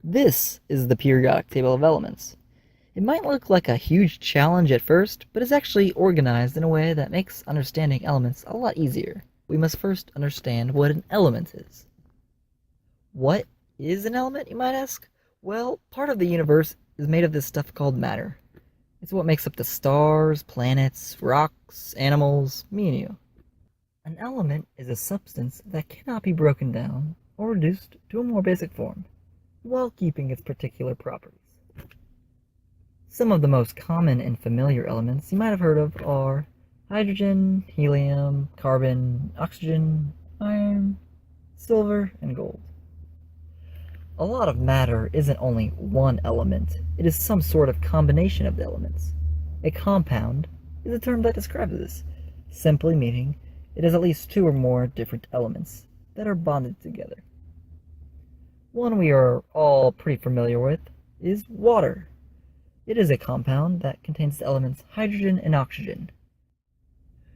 This is the periodic table of elements. It might look like a huge challenge at first, but is actually organized in a way that makes understanding elements a lot easier. We must first understand what an element is. What is an element, you might ask? Well, part of the universe is made of this stuff called matter. It's what makes up the stars, planets, rocks, animals, me and you. An element is a substance that cannot be broken down or reduced to a more basic form, while keeping its particular properties. Some of the most common and familiar elements you might have heard of are hydrogen, helium, carbon, oxygen, iron, silver, and gold. A lot of matter isn't only one element, it is some sort of combination of the elements. A compound is a term that describes this, simply meaning it has at least two or more different elements that are bonded together. One we are all pretty familiar with is water. It is a compound that contains the elements hydrogen and oxygen.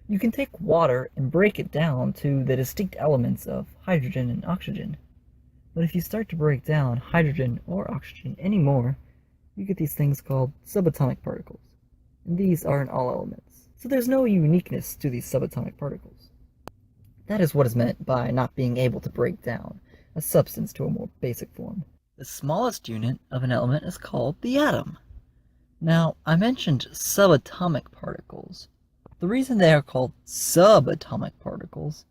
You can take water and break it down to the distinct elements of hydrogen and oxygen. But if you start to break down hydrogen or oxygen anymore, you get these things called subatomic particles. And these are in all elements. So there's no uniqueness to these subatomic particles. That is what is meant by not being able to break down a substance to a more basic form. The smallest unit of an element is called the atom. Now, I mentioned subatomic particles. The reason they are called subatomic particles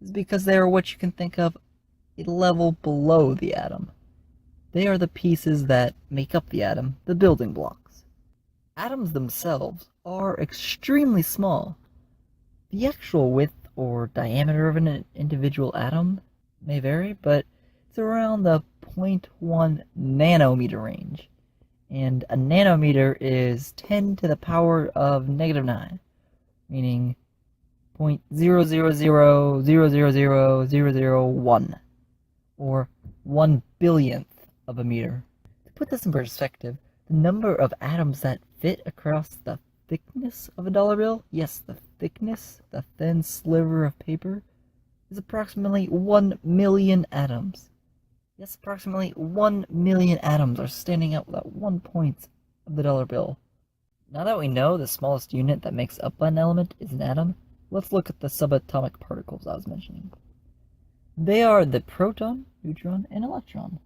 is because they are what you can think of a level below the atom. They are the pieces that make up the atom, the building blocks. Atoms themselves are extremely small. The actual width or diameter of an individual atom may vary, but it's around the 0.1 nanometer range. And a nanometer is 10 to the power of negative 9, meaning 0.000000001, or 1 billionth of a meter. To put this in perspective, the number of atoms that fit across the thickness of a dollar bill, yes, the thickness, the thin sliver of paper, is approximately 1 million atoms. Yes, approximately 1 million atoms are standing out at one point of the dollar bill. Now that we know the smallest unit that makes up an element is an atom, let's look at the subatomic particles I was mentioning. They are the proton, neutron, and electron.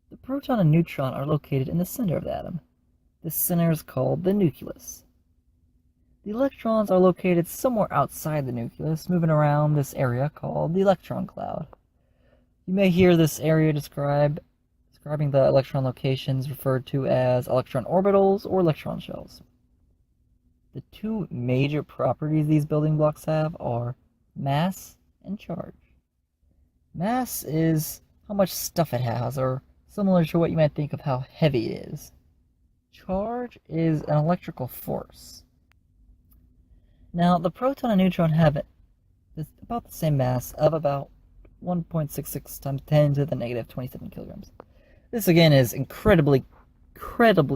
The proton and neutron are located in the center of the atom. This center is called the nucleus. The electrons are located somewhere outside the nucleus, moving around this area called the electron cloud. You may hear this area describing the electron locations referred to as electron orbitals or electron shells. The two major properties these building blocks have are mass and charge. Mass is how much stuff it has, or similar to what you might think of how heavy it is. Charge is an electrical force. Now, the proton and neutron have about the same mass of about 1.66 times 10 to the negative 27 kilograms. This again is incredibly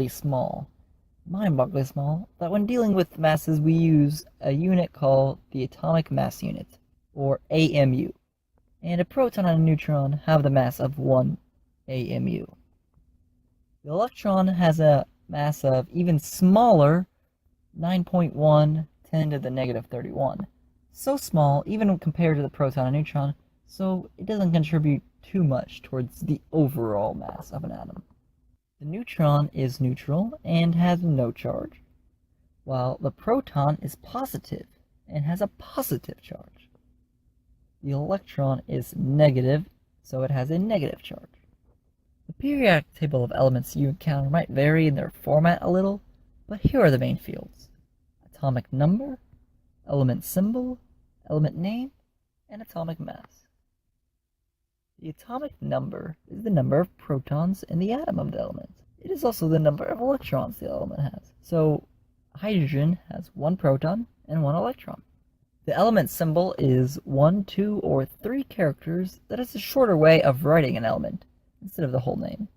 small, mind-bogglingly small, that when dealing with masses we use a unit called the atomic mass unit, or AMU. And a proton and a neutron have the mass of 1 AMU. The electron has a mass of even smaller, 9.1 10 to the negative 31. So small, even compared to the proton and neutron, so it doesn't contribute too much towards the overall mass of an atom. The neutron is neutral and has no charge, while the proton is positive and has a positive charge. The electron is negative, so it has a negative charge. The periodic table of elements you encounter might vary in their format a little, but here are the main fields: atomic number, element symbol, element name, and atomic mass. The atomic number is the number of protons in the atom of the element. It is also the number of electrons the element has. So hydrogen has 1 proton and 1 electron. The element symbol is 1, 2, or 3 characters that is a shorter way of writing an element instead of the whole name.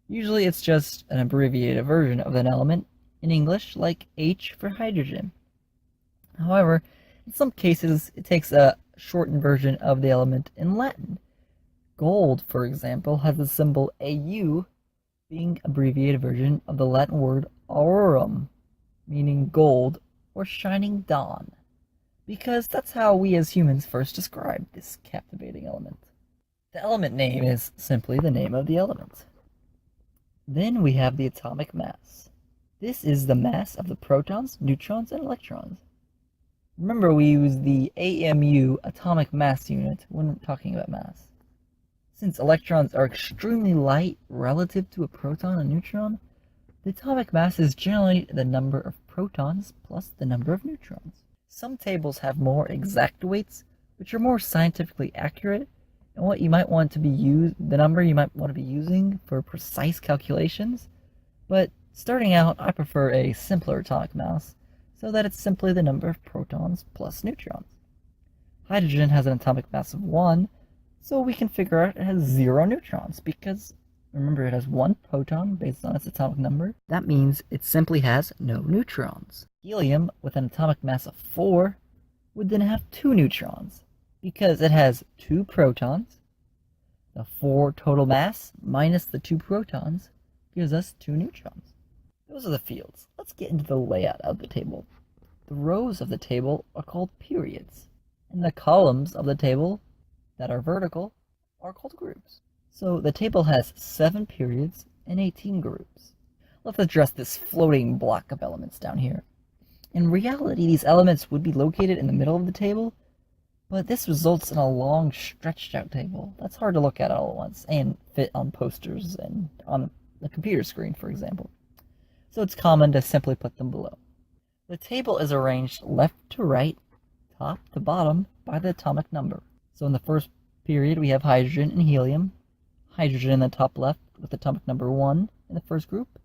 Usually it's just an abbreviated version of an element in English, like H for hydrogen. However, in some cases it takes a shortened version of the element in Latin. Gold, for example, has the symbol Au, being an abbreviated version of the Latin word aurorum, meaning gold or shining dawn, because that's how we as humans first described this captivating element. The element name is simply the name of the element. Then we have the atomic mass. This is the mass of the protons, neutrons, and electrons. Remember, we use the AMU, atomic mass unit, when talking about mass. Since electrons are extremely light relative to a proton and neutron, the atomic mass is generally the number of protons plus the number of neutrons. Some tables have more exact weights, which are more scientifically accurate, and what you might want to be the number you might want to be using for precise calculations. But starting out, I prefer a simpler atomic mass, so that it's simply the number of protons plus neutrons. Hydrogen has an atomic mass of 1, so we can figure out it has 0 neutrons, because remember, it has 1 proton based on its atomic number. That means it simply has no neutrons. Helium, with an atomic mass of 4, would then have 2 neutrons, because it has 2 protons. The 4 total mass minus the 2 protons gives us 2 neutrons. Those are the fields. Let's get into the layout of the table. The rows of the table are called periods, and the columns of the table that are vertical are called groups. So the table has 7 periods and 18 groups. Let's address this floating block of elements down here. In reality, these elements would be located in the middle of the table, but this results in a long, stretched out table that's hard to look at all at once and fit on posters and on a computer screen, for example. So it's common to simply put them below. The table is arranged left to right, top to bottom, by the atomic number. So in the first period, we have hydrogen and helium. Hydrogen in the top left with atomic number 1 in the first group.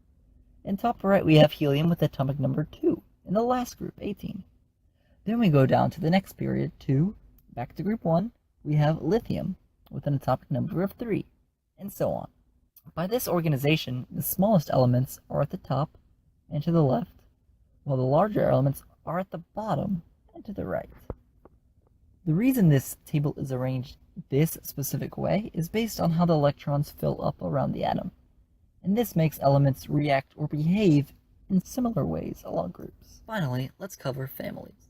In top right, we have helium with atomic number 2 in the last group, 18. Then we go down to the next period, 2. Back to group 1, we have lithium with an atomic number of 3, and so on. By this organization, the smallest elements are at the top and to the left, while the larger elements are at the bottom and to the right. The reason this table is arranged this specific way is based on how the electrons fill up around the atom, and this makes elements react or behave in similar ways along groups. Finally, let's cover families.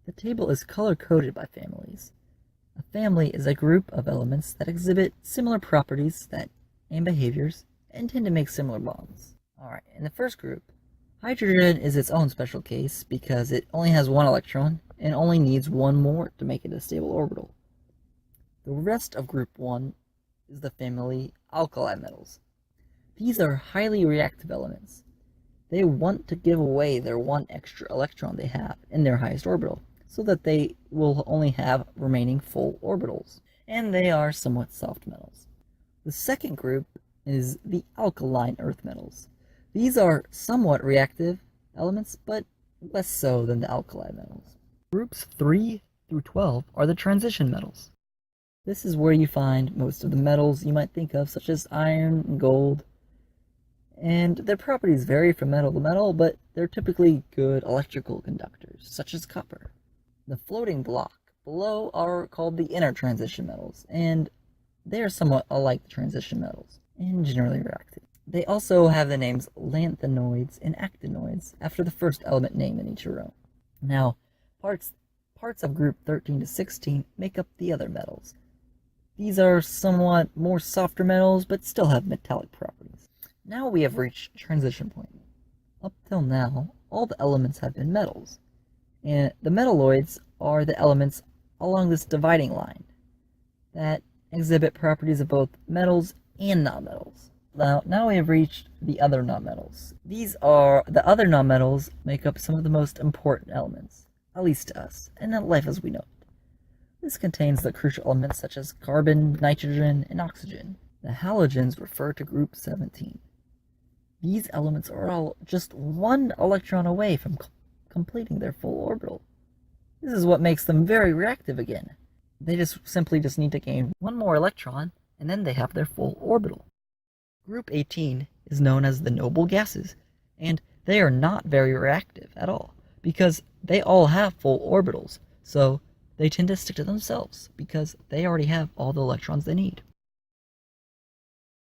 The table is color-coded by families. A family is a group of elements that exhibit similar properties and behaviors and tend to make similar bonds. Alright, in the first group, hydrogen is its own special case because it only has 1 electron and only needs 1 more to make it a stable orbital. The rest of group 1 is the family alkali metals. These are highly reactive elements. They want to give away their 1 extra electron they have in their highest orbital, so that they will only have remaining full orbitals, and they are somewhat soft metals. The second group is the alkaline earth metals. These are somewhat reactive elements, but less so than the alkali metals. Groups 3 through 12 are the transition metals. This is where you find most of the metals you might think of, such as iron and gold, and their properties vary from metal to metal, but they're typically good electrical conductors, such as copper. The floating block below are called the inner transition metals, and they are somewhat alike the transition metals, and generally reactive. They also have the names lanthanoids and actinoids after the first element name in each row. Now, parts of group 13 to 16 make up the other metals. These are somewhat more softer metals, but still have metallic properties. Now we have reached transition point. Up till now, all the elements have been metals, and the metalloids are the elements along this dividing line that exhibit properties of both metals and nonmetals. Now we have reached the other nonmetals. The other nonmetals make up some of the most important elements, at least to us, and in life as we know it. This contains the crucial elements such as carbon, nitrogen, and oxygen. The halogens refer to group 17. These elements are all just 1 electron away from completing their full orbital. This is what makes them very reactive again. They simply need to gain 1 more electron, and then they have their full orbital. Group 18 is known as the noble gases, and they are not very reactive at all, because they all have full orbitals, so they tend to stick to themselves, because they already have all the electrons they need.